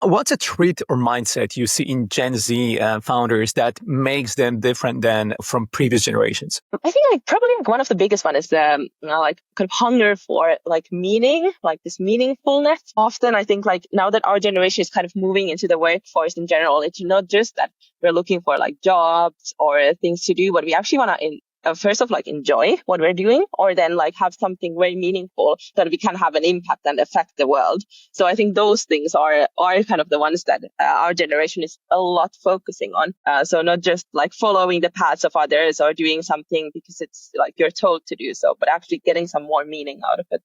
What's a trait or mindset you see in Gen Z founders that makes them different than from previous generations? I think probably one of the biggest one is the kind of hunger for meaning, like this meaningfulness. Often I think now that our generation is kind of moving into the workforce in general, it's not just that we're looking for jobs or things to do, but we actually want to first of enjoy what we're doing, or then have something very meaningful that we can have an impact and affect the world. So I think those things are kind of the ones that our generation is a lot focusing on. So not just following the paths of others or doing something because it's you're told to do so, but actually getting some more meaning out of it.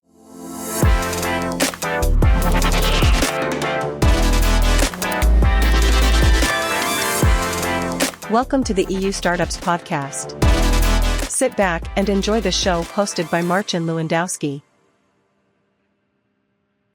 Welcome to the EU Startups Podcast. Sit back and enjoy the show hosted by Marcin Lewandowski.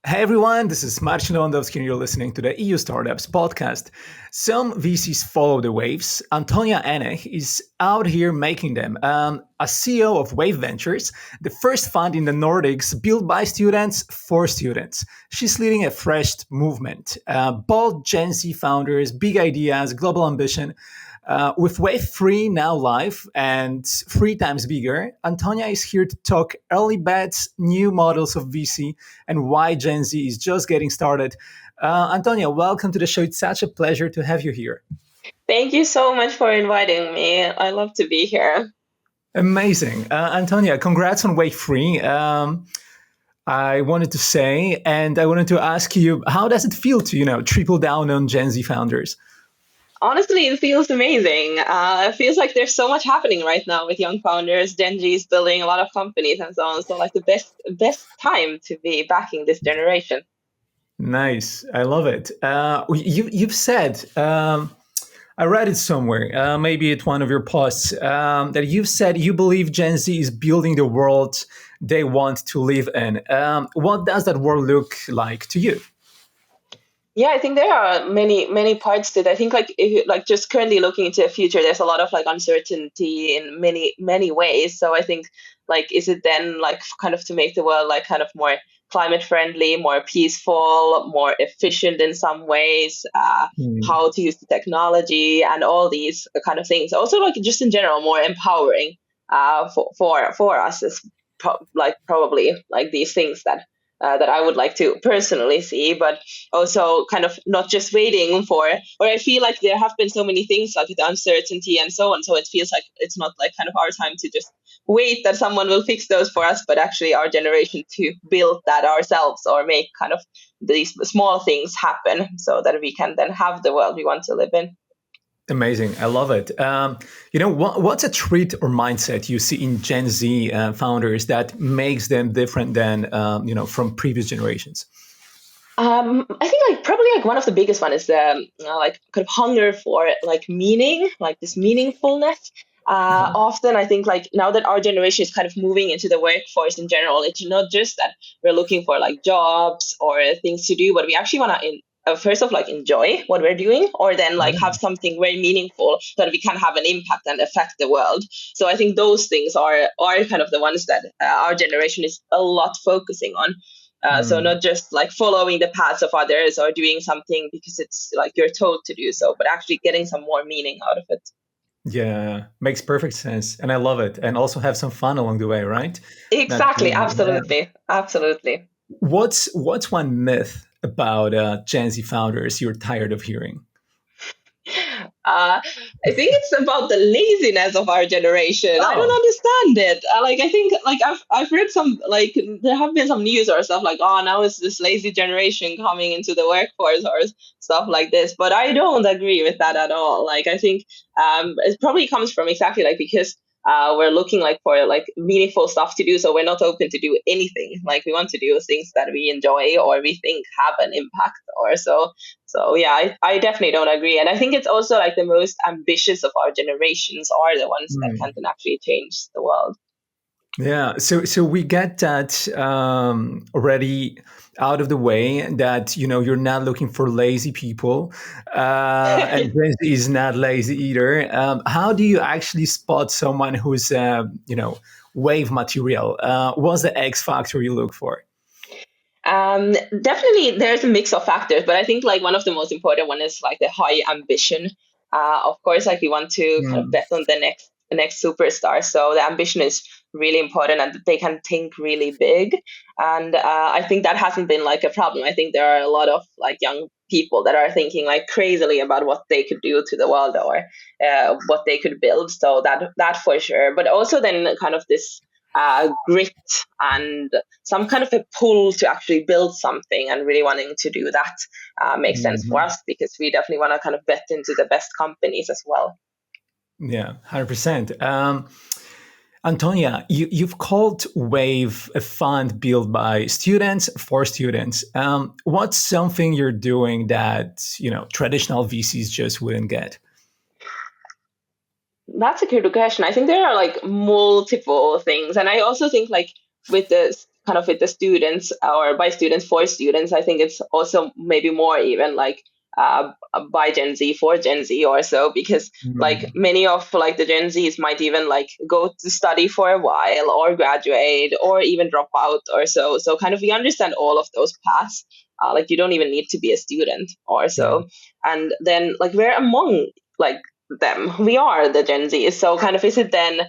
Hey everyone, this is Marcin Lewandowski and you're listening to the EU Startups Podcast. Some VCs follow the waves. Antonia Eneh is out here making them. A CEO of Wave Ventures, the first fund in the Nordics built by students for students. She's leading a fresh movement. Bold Gen Z founders, big ideas, global ambition. With Wave 3 now live and 3 times bigger, Antonia is here to talk early bets, new models of VC, and why Gen Z is just getting started. Antonia, welcome to the show. It's such a pleasure to have you here. Thank you so much for inviting me. I love to be here. Amazing. Antonia, congrats on Wave 3. I wanted to say, and I wanted to ask you, how does it feel to, triple down on Gen Z founders? Honestly, it feels amazing. It feels like there's so much happening right now with young founders. Gen Z is building a lot of companies and so on. So the best time to be backing this generation. Nice. I love it. You've said, I read it somewhere, maybe at one of your posts, that you've said you believe Gen Z is building the world they want to live in. What does that world look like to you? Yeah, I think there are many parts to it. I think if you, just currently looking into the future, there's a lot of uncertainty in many ways. So I think is it then kind of to make the world kind of more climate friendly, more peaceful, more efficient in some ways, how to use the technology and all these kind of things. Also just in general more empowering for us as probably these things that I would like to personally see, but also kind of not just waiting for, or I feel like there have been so many things with uncertainty and so on. So it feels like it's not kind of our time to just wait that someone will fix those for us, but actually our generation to build that ourselves or make kind of these small things happen so that we can then have the world we want to live in. Amazing. I love it. What's a trait or mindset you see in Gen Z founders that makes them different than, from previous generations? I think probably one of the biggest one is the kind of hunger for meaning, this meaningfulness. Often I think now that our generation is kind of moving into the workforce in general, it's not just that we're looking for jobs or things to do, but we actually want to first of enjoy what we're doing, or then have something very meaningful that we can have an impact and affect the world. So I think those things are kind of the ones that our generation is a lot focusing on. So not just following the paths of others or doing something because it's you're told to do so, but actually getting some more meaning out of it. Yeah, makes perfect sense. And I love it. And also have some fun along the way, right? Exactly. Absolutely. Absolutely. What's one myth about Gen Z founders you're tired of hearing? I think it's about the laziness of our generation. I don't understand it. I think I've read some there have been some news or stuff now it's this lazy generation coming into the workforce or stuff like this. But I don't agree with that at all. I think it probably comes from exactly because we're looking for meaningful stuff to do, so we're not open to do anything. We want to do things that we enjoy or we think have an impact or so. So yeah, I definitely don't agree, and I think it's also the most ambitious of our generations are the ones that can actually change the world. Yeah, so we get that already out of the way, that you're not looking for lazy people, and Gen Z is not lazy either. How do you actually spot someone who's wave material? What's the X factor you look for? Definitely, there's a mix of factors, but I think like one of the most important one is like the high ambition. Of course, like we want to kind of Mm, bet on the next superstar, so the ambition is really important, and that they can think really big. And I think that hasn't been like a problem. I think there are a lot of like young people that are thinking like crazily about what they could do to the world, or what they could build. So that for sure, but also then kind of this grit and some kind of a pull to actually build something and really wanting to do that makes sense for mhm. us, because we definitely want to kind of bet into the best companies as well. Yeah, 100%. Antonia, you've called Wave a fund built by students for students. What's something you're doing that traditional VCs just wouldn't get? That's a good question. I think there are like multiple things, and I also think like with this kind of with the students, or by students for students, I think it's also maybe more even like by Gen Z for Gen Z or so, because like Mm, many of like the Gen Zs might even like go to study for a while or graduate or even drop out or so. So kind of we understand all of those paths. Like you don't even need to be a student or yeah. so, and then like we're among like them. We are the Gen Z. So kind of is it then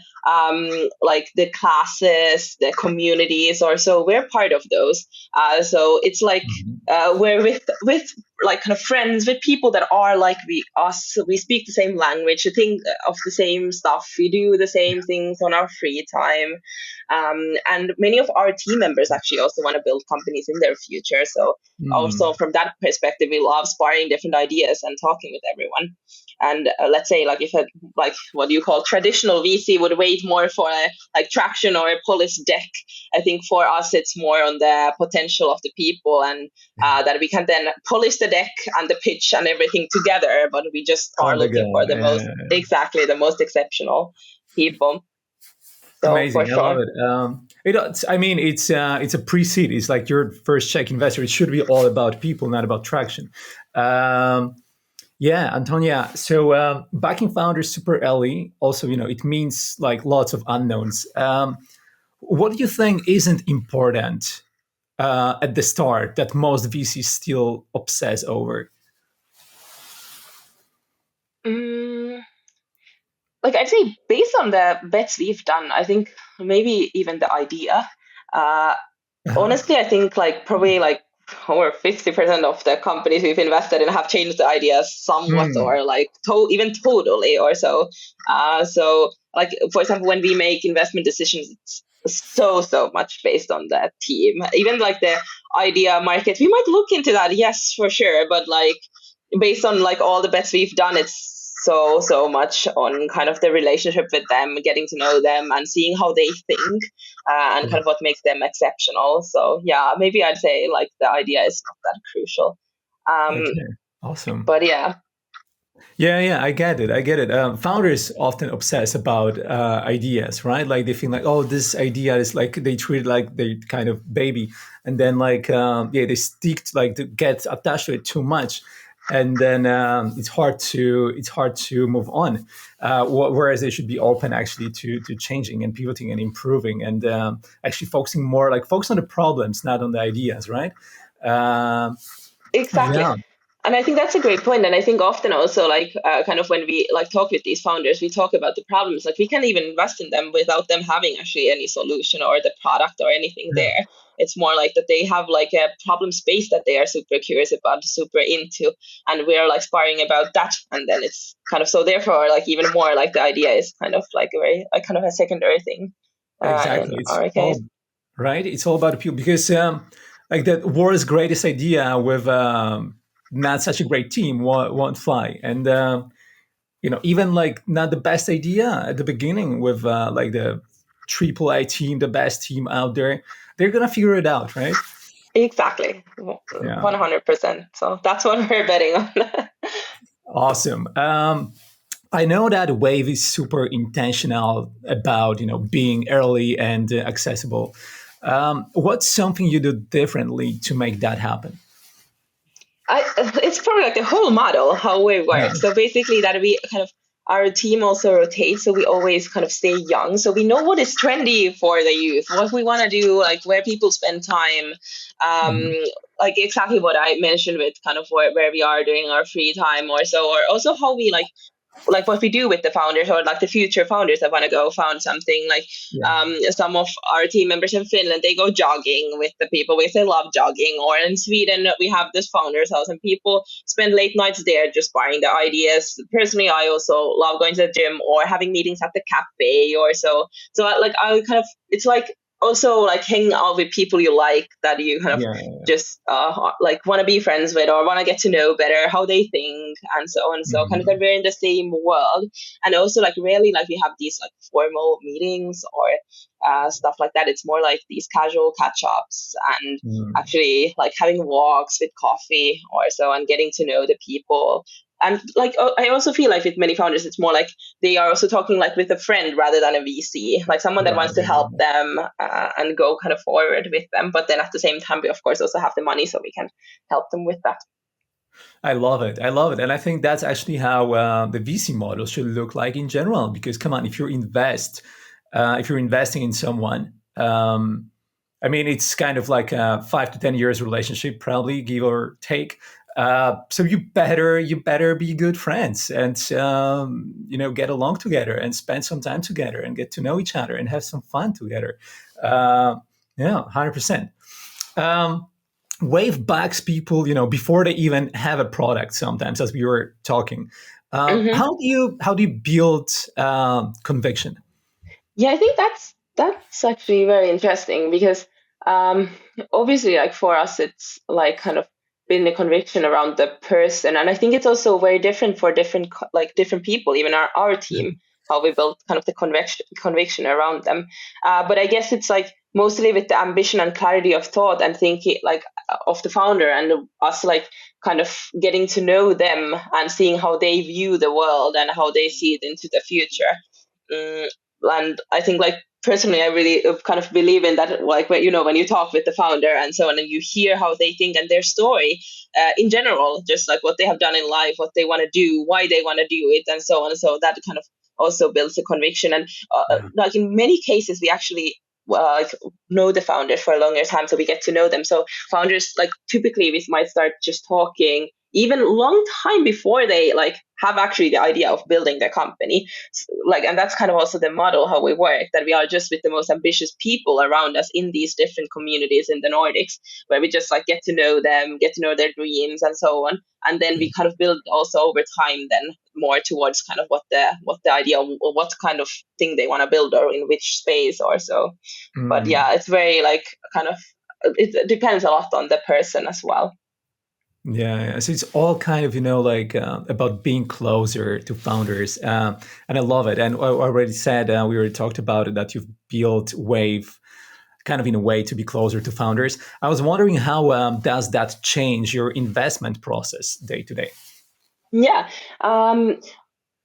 like the classes, the communities, or so we're part of those. So it's like Mhm. we're with like kind of friends with people that are like us. We speak the same language, we think of the same stuff, we do the same things on our free time. And many of our team members actually also want to build companies in their future. So also Mm, from that perspective, we love sparring different ideas and talking with everyone. And let's say like if a like what you call traditional VC would wait more for a like traction or a polished deck, I think for us it's more on the potential of the people, and that we can then polish the deck and the pitch and everything together, but we just are all looking for together. the most, exactly, the most exceptional people. So for Amazing. I love sure. it. I mean, it's a pre-seed. It's like your first check investor. It should be all about people, not about traction. Um, Yeah, Antonia. So backing founders super early, also, it means like lots of unknowns. What do you think isn't important at the start that most VCs still obsess over? Mm, like I'd say based on the bets we've done, I think maybe even the idea. Uh, Honestly, I think like probably like over 50% of the companies we've invested in have changed the ideas somewhat, Hmm. or like even totally or so. So like for example, when we make investment decisions, it's so much based on the team. Even like the idea market, we might look into that, yes, for sure, but like based on like all the bets we've done, it's so much on kind of the relationship with them, getting to know them and seeing how they think, and kind of what makes them exceptional. So yeah, maybe I'd say like the idea is not that crucial. Um, Okay, awesome. but yeah, Yeah, I get it. I get it. Founders often obsess about ideas, right? Like they feel like, oh, this idea is like they treat it like they kind of baby, and then like yeah, they stick to, like to get attached to it too much, and then it's hard to move on. Whereas they should be open actually to changing and pivoting and improving, and actually focus on the problems, not on the ideas, right? Um, exactly. yeah. And I think that's a great point. And I think often also like kind of when we like talk with these founders, we talk about the problems. Like we can even invest in them without them having actually any solution or the product or anything Yeah. there. It's more like that they have like a problem space that they are super curious about, super into, and we're like sparring about that. And then it's kind of so therefore like even more like the idea is kind of like a very like kind of a secondary thing in Exactly. It's our case. all right. It's all about people because, like the world's greatest idea with not such a great team won't fly, and even like not the best idea at the beginning with like the triple A team, the best team out there, they're gonna figure it out, right? Exactly. Yeah. 100%. So that's what we're betting on. Awesome. I know that Wave is super intentional about being early and accessible. What's something you do differently to make that happen? It's probably like the whole model how we Yeah. work. So basically, that we kind of our team also rotates, so we always kind of stay young. So we know what is trendy for the youth, what we want to do, like where people spend time. Um, Mhm. like exactly what I mentioned with kind of where we are doing our free time or so, or also how we like what we do with the founders or like the future founders that want to go found something like Yeah. some of our team members in Finland, they go jogging with the people because they love jogging, or in Sweden we have this founders house and people spend late nights there just buying the ideas. Personally, I also love going to the gym or having meetings at the cafe or so. So like I kind of, it's like also like hanging out with people you like, that you kind of Yeah. just like want to be friends with or want to get to know better how they think and so on. So kind of that Mhm. we're in the same world. And also like rarely like we have these like formal meetings or stuff like that. It's more like these casual catch ups and Mm. actually like having walks with coffee or so and getting to know the people. And like I also feel like with many founders, it's more like they are also talking like with a friend rather than a VC, like someone that Right. wants to help them and go kind of forward with them. But then at the same time, we of course also have the money, so we can help them with that. I love it. I love it. And I think that's actually how the VC model should look like in general. Because come on, if you're investing in someone, I mean, it's kind of like a 5 to 10 years relationship, probably give or take. So you better be good friends and get along together and spend some time together and get to know each other and have some fun together. Uh, yeah, 100%. Um, Wave backs people, before they even have a product. Sometimes, as we were talking, Hmm. how do you build conviction? Yeah, I think that's actually very interesting because um, obviously, like for us, it's like kind of been a conviction around the person, and I think it's also very different for like different people, even our team, how we build kind of the conviction around them. But I guess it's like mostly with the ambition and clarity of thought and thinking like of the founder and us like kind of getting to know them and seeing how they view the world and how they see it into the future. Mm, and I think like personally, I really kind of believe in that. Like when you talk with the founder and so on, and you hear how they think and their story in general, just like what they have done in life, what they want to do, why they want to do it, and so on. So that kind of also builds a conviction. And Yeah. like in many cases, we actually like know the founders for a longer time, so we get to know them. So founders like typically we might start just talking even long time before they like have actually the idea of building their company. Like, and that's kind of also the model how we work, that we are just with the most ambitious people around us in these different communities in the Nordics, where we just like get to know them, get to know their dreams and so on. And then we kind of build also over time then more towards kind of what the idea or what kind of thing they want to build or in which space or so. But Mm. yeah, it's very like kind of, it depends a lot on the person as well. Yeah, yeah. So it's all kind of like about being closer to founders, and I love it. And I already said we already talked about it, that you've built Wave kind of in a way to be closer to founders. I was wondering how does that change your investment process day to day? Yeah.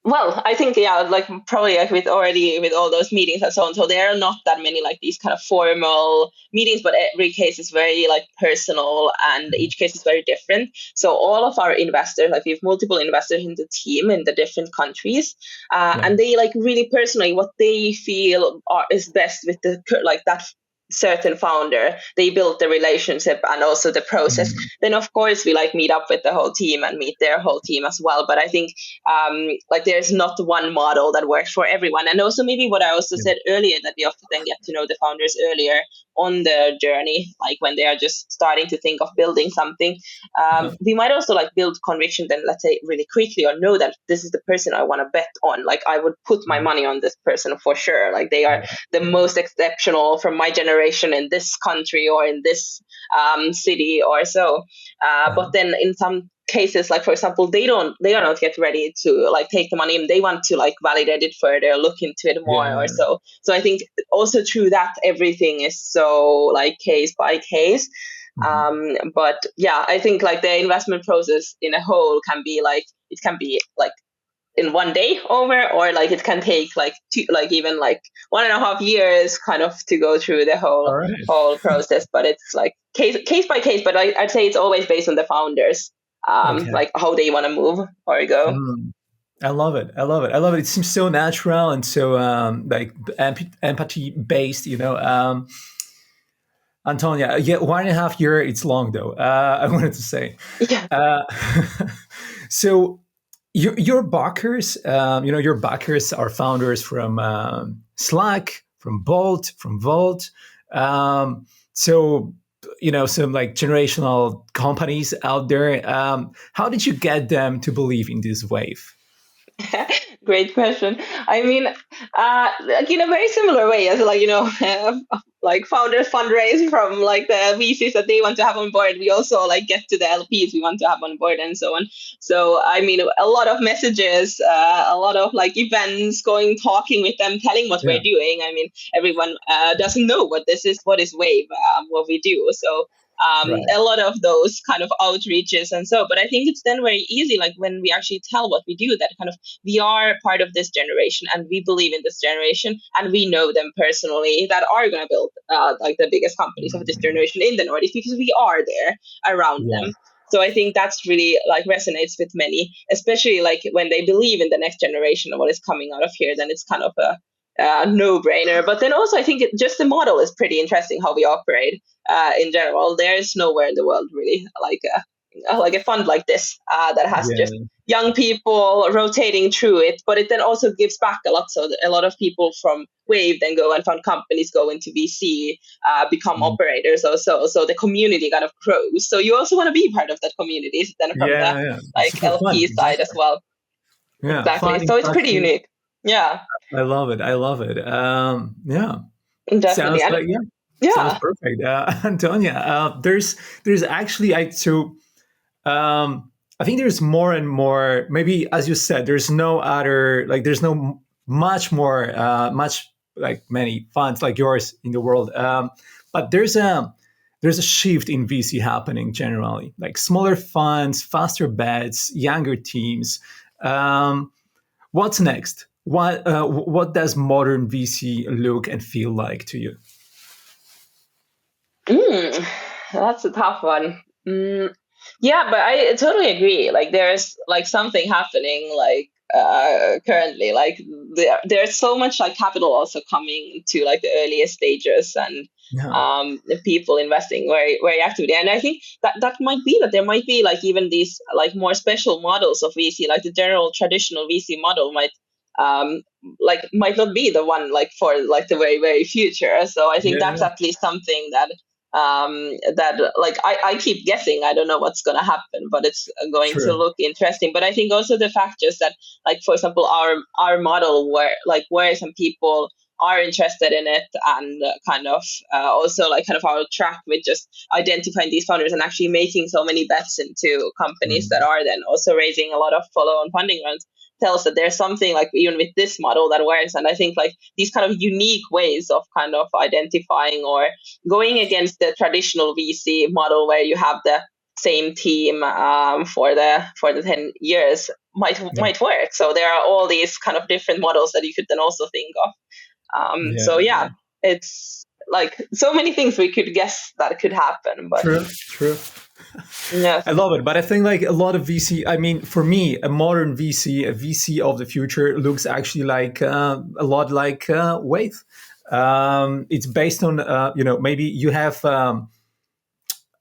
Well, I think yeah, like probably like with all those meetings and so on. So there are not that many like these kind of formal meetings, but every case is very like personal, and each case is very different. So all of our investors, like we have multiple investors in the team in the different countries, Yeah. and they like really personally what they feel is best with the like that certain founder. They build the relationship and also the process. Mm. Then of course we like meet up with the whole team and meet their whole team as well. But I think like there's not one model that works for everyone. And also maybe what I also Yeah. said earlier, that we often get to know the founders earlier on their journey, like when they are just starting to think of building something. Uh-huh. We might also like build conviction then, let's say really quickly, or know that this is the person I want to bet on. Like I would put my Mm. money on this person for sure. Like they are Yeah. the Yeah. most exceptional from my generation in this country or in this city or so. But Uh-huh. then in some cases, like for example, they are not yet ready to like take the money, and they want to like validate it further, look into it more or Yeah. so. So I think also through that everything is so like case by case. Mhm. But yeah, I think like the investment process in a whole can be like, it can be like in one day over, or like it can take like two, like even like 1.5 years kind of to go through the All whole right. whole process. But it's like case by case. But I'd say it's always based on the founders, Okay. like how they want to move or go. Mm. I love it. I love it. I love it. It seems so natural and so like empathy based. Antonia, yeah, 1.5 year. It's long though. I wanted to say. Yeah. Uh, so your backers, your backers are founders from Slack, from Bolt, from Volt. So some like generational companies out there. How did you get them to believe in this wave? Great question. I mean, like in a very similar way as like like founders fundraise from like the VCs that they want to have on board. We also like get to the LPs we want to have on board and so on. So I mean, a lot of messages, a lot of like events, going talking with them, telling what Yeah, we're doing. I mean, everyone doesn't know what is Wave, what we do. So right. a lot of those kind of outreaches and so. But I think it's then very easy, like when we actually tell what we do, that kind of we are part of this generation and we believe in this generation and we know them personally that are going to build like the biggest companies of this generation in the Nordics because we are there around Yeah, them. So I think that's really like resonates with many, especially like when they believe in the next generation and what is coming out of here, then it's kind of a no-brainer. But then also I think just the model is pretty interesting how we operate in general. There is nowhere in the world really like a fund like this that has just yeah. young people rotating through it, but it then also gives back a lot. So a lot of people from Wave then go and found companies, go into VC, become Mm. operators also. So the community kind of grows. So you also want to be part of that community then from Yeah, the yeah. It's like super fun. LP side as Exactly. well. Yeah, Exactly. fun, So it's pretty impactful. unique. Yeah, I love it. I love it. Yeah, definitely. sounds And like yeah, sounds yeah. perfect. Antonia, there's actually I think there's more and more. Maybe as you said, there's no other like there's no much more much like many funds like yours in the world. But there's a shift in VC happening generally, like smaller funds, faster bets, younger teams. Um, what's next? What does modern VC look and feel like to you? Mm, that's a tough one. Yeah, but I totally agree. Like there's like something happening like currently. Like there's so much like capital also coming to like the earliest stages and Yeah, the people investing very actively. And I think that might be that there might be like even these like more special models of VC, like the general traditional VC model um might not be the one like for like the very future. So I think yeah, that's yeah. at least something that like I keep guessing. I don't know what's going to happen, but it's going to True. look interesting. But I think also the fact just that like for example our model where some people are interested in it and kind of also like kind of our track with just identifying these founders and actually making so many bets into companies that Mm. are then also raising a lot of follow-on funding rounds tells that there's something like even with this model that works. And I think like these kind of unique ways of kind of identifying or going against the traditional VC model where you have the same team for the 10 years Yeah, might work. So there are all these kind of different models that you could then also think of. yeah, So yeah. yeah, it's like so many things we could guess that could happen, but True, true. yes. I love it, but I think like a lot of VC. I mean, for me, a modern VC, a VC of the future, looks actually like a lot like Wave. It's based on maybe you have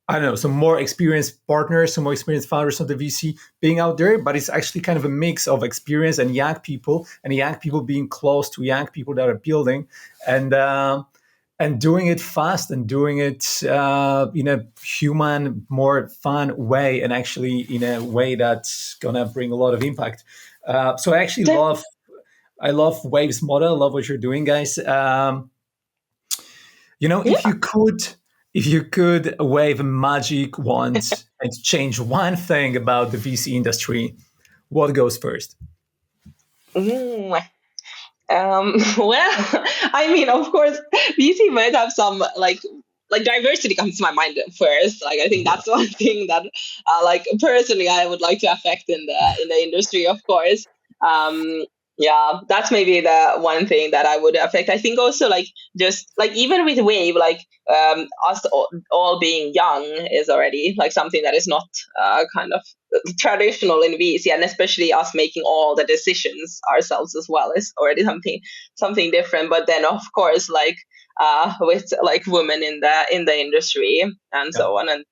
I don't know some more experienced partners, some more experienced founders of the VC being out there, but it's actually kind of a mix of experience and young people being close to young people that are building, and doing it fast and doing it in a human, more fun way, and actually in a way that's gonna bring a lot of impact. So I love Wave's model. I love what you're doing, guys. If Yeah. you could wave a magic wand and change one thing about the VC industry, what goes first? Mm. Well, I mean, of course, VC might have some like diversity comes to my mind first. Like I think Yeah, that's one thing that like personally I would like to affect in the industry, of course. Yeah, that's maybe the one thing that I would affect. I think also like just like even with Wave, like us all being young is already like something that is not kind of traditional in VC, and especially us making all the decisions ourselves as well is already something different. But then of course like with like women in the industry and Yeah. so on, and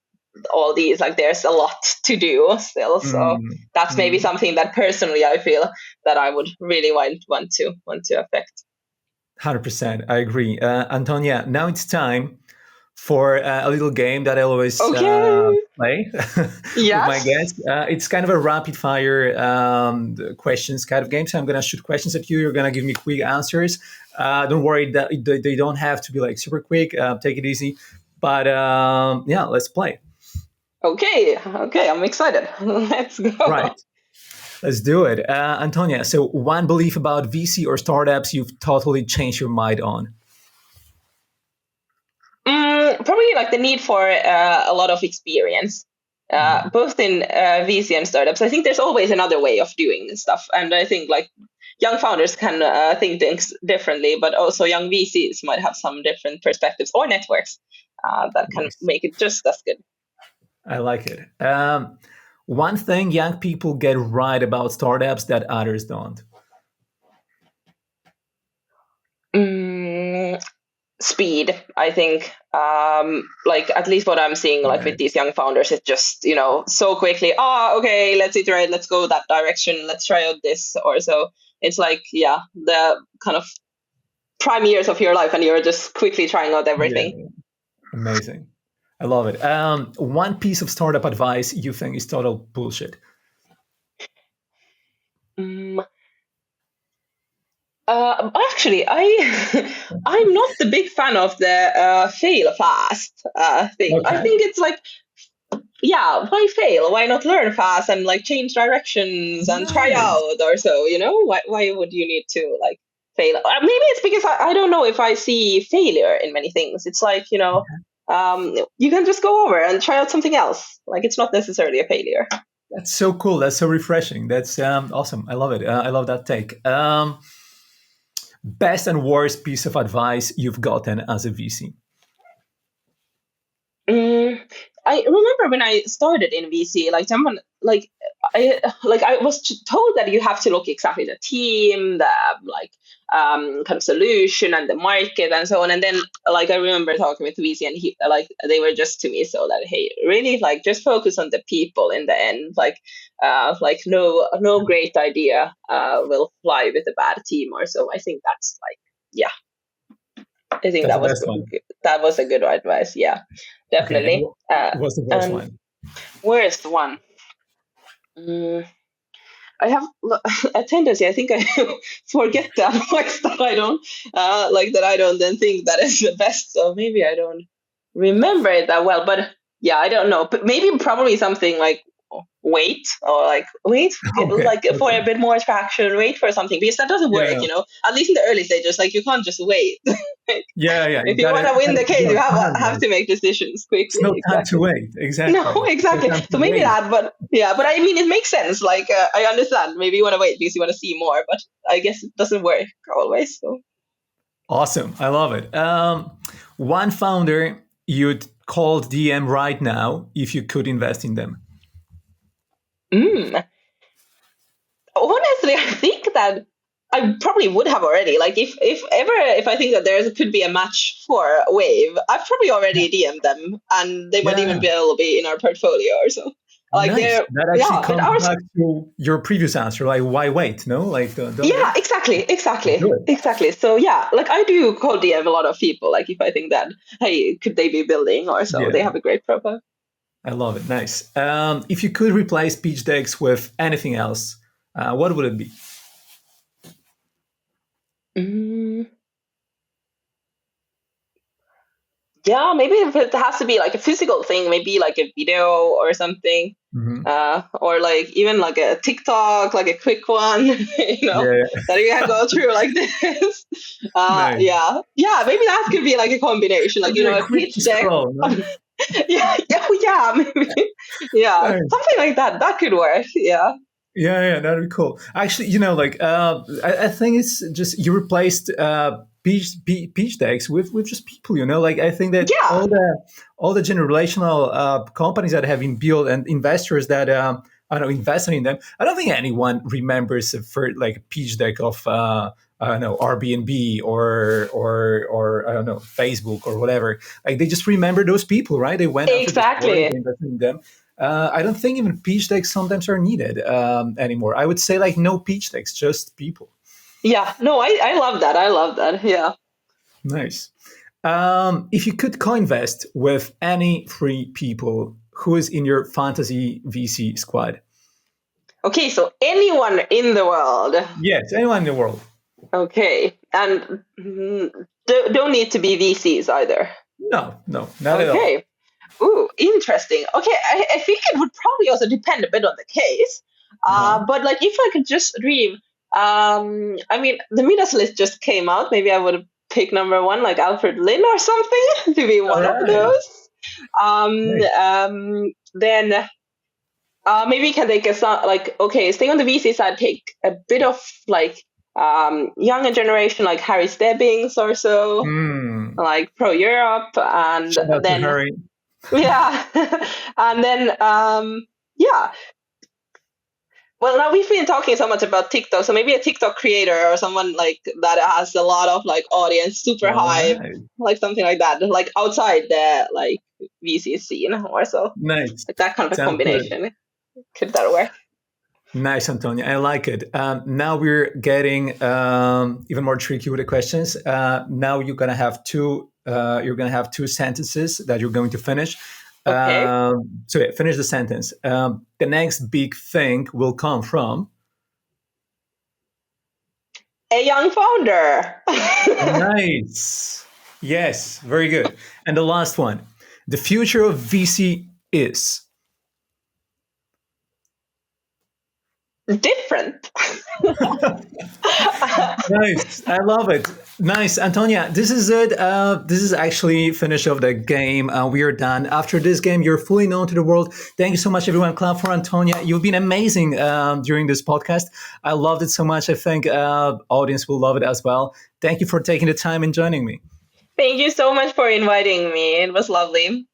all these, like there's a lot to do still, so that's maybe Mm. something that personally I feel that I would really want to affect. 100%. I agree. Antonia, now it's time for a little game that I always Okay. play with my Yes. guests. It's kind of a rapid fire questions kind of game. So I'm going to shoot questions at you. You're going to give me quick answers. Don't worry that they don't have to be like super quick. Take it easy. But yeah, let's play. Okay, I'm excited. Let's Right. go. Let's do it. Antonia, so one belief about VC or startups you've totally changed your mind on? Probably like the need for a lot of experience, both in VC and startups. I think there's always another way of doing stuff, and I think like young founders can think things differently, but also young VCs might have some different perspectives or networks that can Nice. make it just as good. I like it. One thing young people get right about startups that others don't. Speed, I think. Like at least what I'm seeing like with these Nice. young founders, it's just so quickly, okay, let's iterate, let's go that direction, let's try out this or so. It's like the kind of prime years of your life and you're just quickly trying out Yeah, everything. amazing. I love it. One piece of startup advice you think is total bullshit. Actually, I'm not the big fan of the fail fast thing. I Okay. think it's like, why fail? Why not learn fast and like change directions and try Nice. out or so? Why would you need to like fail? Maybe it's because I don't know if I see failure in many things. It's like you can just go over and try out something else. Like it's not necessarily a failure. That's so cool. That's so refreshing. That's awesome. I love it. I love that take. Best and worst piece of advice you've gotten as a VC. Mm, I remember when I started in VC, like someone I was told that you have to look exactly the team, the like kind of solution and the market and so on. And then like I remember talking with VC and he like they were just to me so that hey, really like just focus on the people in the end. Like no great idea will fly with a bad team or so. I think that's like I think That's the best one. that was a good advice. Yeah, Okay. And definitely. what's the worst And one? worst one? Mm, I have a tendency. I think I forget the advice that I don't that I don't then think that is the best. So maybe I don't remember it that well. But yeah, I don't know. But maybe probably something like wait or like wait Okay. like for Okay. a bit more traction, wait for something because that doesn't work. Yeah. At least in the early stages, like you can't just wait. Yeah. Yeah. You If you want to win gotta the case, you work hard, have right? to make decisions It's quickly. no time to Exactly. wait. Exactly. No, No exactly. time to So maybe wait. that, but yeah, but I mean, it makes sense. Like, I understand. Maybe you want to wait because you want to see more, but I guess it doesn't work always. So, Awesome. I love it. One founder you'd call DM right now if you could invest in them. honestly, I think that I probably would have already. Like, if I think that there could be a match for Wave, I've probably already DM'd them, and they might even Yeah. be able to be in our portfolio or so. Like, Nice. they're That actually but comes ours. back to your previous answer. Like, why wait? No, like, don't Yeah, wait. Do it. exactly. So yeah, like I do call DM a lot of people. Like if I think that hey, could they be building or so? They Yeah, have a great profile. I love it. Nice. If you could replace pitch decks with anything else, what would it be? Mm, yeah, maybe if it has to be like a physical thing, maybe like a video or something. Mhm. Or like even like a TikTok, like a quick one, Yeah, that you can go through like this. nice. Maybe that could be like a combination, like Very a quick pitch to deck. scroll. No? Maybe, yeah, Nice. something like that. That could work. Yeah. Yeah, that'd be cool. Actually, like I think it's just you replaced peach decks with just people. Like I think that Yeah, all the generational companies that have been built and investors that I don't know invested in them. I don't think anyone remembers for like a peach deck of I don't know Airbnb or I don't know Facebook or whatever. Like they just remember those people, right? They went after the story, exactly. they invested in them. I don't think even pitch decks sometimes are needed anymore. I would say like no pitch decks, just people. Yeah, no, I love that. I love that. Yeah. Nice. If you could co-invest with any three people, who is in your fantasy VC squad? Okay, so anyone in the world. Yes, anyone in the world. Okay, and don't need to be VCs either. No, not at all. Okay. Ooh, interesting. Okay, I think it would probably also depend a bit on the case. Uh-huh. But like if I could just dream, I mean, the Midas list just came out. Maybe I would pick number one, like Alfred Lin or something, to be All one of right. those. Nice. Then maybe you can take a like okay, staying on the VC side, take a bit of like younger generation, like Harry Stebbings or so, Hmm. like pro Europe, and Shout out to then Harry. yeah, and then yeah. Well, now we've been talking so much about TikTok, so maybe a TikTok creator or someone like that has a lot of like audience, super All hype, right. like something like that, like outside the like VC scene or so, Nice. like that kind of a Sounds good. combination. Could that work? Nice, Antonia. I like it. Now we're getting even more tricky with the questions. Now you're gonna have two. You're gonna have two sentences that you're going to finish. Okay. So yeah, finish the sentence. The next big thing will come from. A young founder. Nice. Yes, very good. And the last one. The future of VC is. Different. Nice. I love it. Nice. Antonia, this is it. This is actually finish of the game. We are done. After this game, you're fully known to the world. Thank you so much, everyone. Clap for Antonia. You've been amazing during this podcast. I loved it so much. I think audience will love it as well. Thank you for taking the time and joining me. Thank you so much for inviting me. It was lovely.